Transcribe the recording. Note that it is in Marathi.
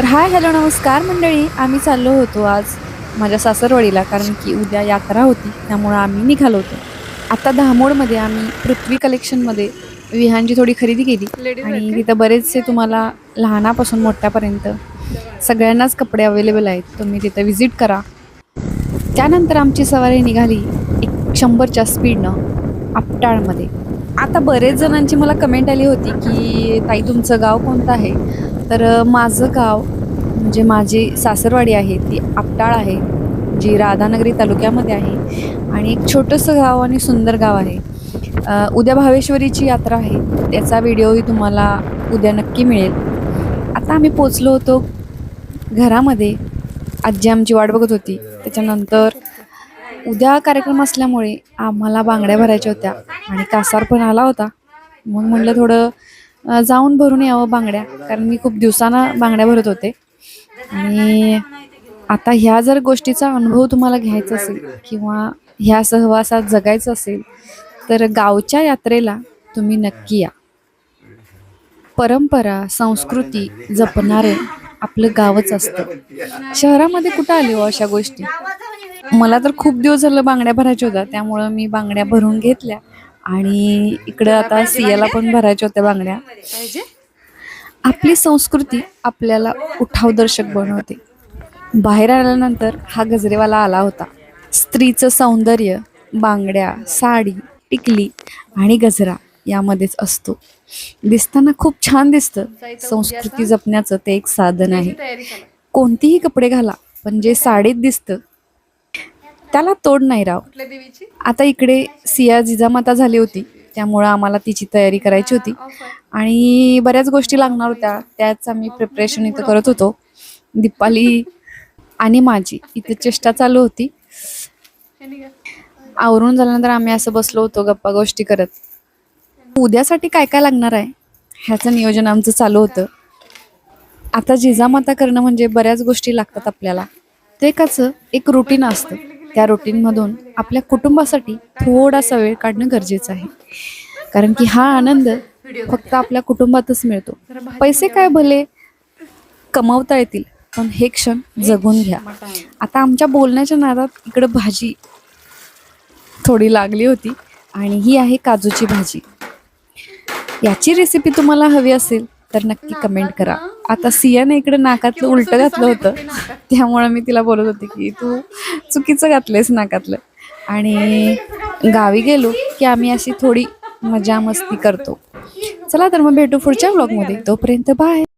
तर हाय हॅलो नमस्कार मंडळी, आम्ही चाललो होतो आज माझ्या सासरवाडीला, कारण की उद्या यात्रा होती त्यामुळे आम्ही निघालो होतो. आता धामोडमध्ये आम्ही पृथ्वी कलेक्शनमध्ये विहांची थोडी खरेदी केली आणि तिथं बरेचसे तुम्हाला लहानापासून मोठ्यापर्यंत सगळ्यांनाच कपडे अवेलेबल आहेत. तुम्ही तिथं व्हिजिट करा. त्यानंतर आमची सवारी निघाली 100च्या स्पीडनं आपटाळमध्ये. आता बरेच जणांची मला कमेंट आली होती की ताई तुमचं गाव कोणतं आहे. तर माझं गाव म्हणजे माझी सासरवाडी आहे ती आपटाळ आहे, जी राधानगरी तालुक्यामध्ये आहे आणि एक छोटंसं गाव आणि सुंदर गाव आहे. उद्या भावेश्वरीची यात्रा आहे, त्याचा व्हिडिओही तुम्हाला उद्या नक्की मिळेल. आता आम्ही पोचलो होतो घरामध्ये. आजी आमची वाट बघत होती. त्याच्यानंतर उद्या कार्यक्रम असल्यामुळे आम्हाला बांगड्या भरायच्या होत्या आणि कासार पण आला होता. मग म्हटलं थोडं जाऊन भरून यावं बांगड्या, कारण मी खूप दिवसानं बांगड्या भरत होते. आणि आता ह्या जर गोष्टीचा अनुभव तुम्हाला घ्यायचा असेल किंवा ह्या सहवासात जगायचं असेल तर गावच्या यात्रेला तुम्ही नक्की या. परंपरा संस्कृती जपणारे आपलं गावच असतं. शहरामध्ये कुठं आली हो अशा गोष्टी. मला तर खूप दिवस झालं बांगड्या भरायच्या होत्या, त्यामुळं मी बांगड्या भरून घेतल्या आणि इकडं आता सियाला पण भरायच्या होत्या बांगड्या. आपली संस्कृती आपल्याला उठावदर्शक बनवते. बाहेर आल्यानंतर हा गजरेवाला आला होता. स्त्रीचं सौंदर्य बांगड्या, साडी, टिकली आणि गजरा यामध्येच असतो. दिसताना खूप छान दिसतं. संस्कृती जपण्याचं ते एक साधन आहे. कोणतीही कपडे घाला, पण जे साडीत दिसतं त्याला तोड नाही राव. आता इकडे सिया जिजामाता झाली होती, त्यामुळं आम्हाला तिची तयारी करायची होती आणि बऱ्याच गोष्टी लागणार होत्या. त्याच आम्ही प्रिपरेशन इथं करत होतो. दीपाली आणि माझी इथे चेष्टा चालू होती. आवरून झाल्यानंतर आम्ही असं बसलो होतो गप्पा गोष्टी करत. उद्यासाठी काय काय लागणार आहे ह्याचं नियोजन आमचं चालू होतं. आता जिजामाता करणं म्हणजे बऱ्याच गोष्टी लागतात आपल्याला. ते कसं एक रुटीन असतं. त्या रुटीनमधून आपल्या कुटुंबासाठी थोडासा वेळ काढणं गरजेचं आहे, कारण की हा आनंद फक्त आपल्या कुटुंबातच मिळतो. पैसे काय भले कमवता येतील, पण हे क्षण जगून घ्या. आता आमच्या बोलण्याच्या नादात इकडं भाजी थोडी लागली होती आणि ही आहे काजूची भाजी. याची रेसिपी तुम्हाला हवी असेल तर नक्की कमेंट करा. आता सियाने इकडे नाकातलं उलटं घातलं होतं, त्यामुळे मी तिला बोलत होते की तू चुकीचं घातलंयस नाकातलं. आणि गावी गेलो की आम्ही अशी थोडी मजा मस्ती करतो. चला तर मग भेटू पुढच्या व्लॉगमध्ये. तोपर्यंत बाय.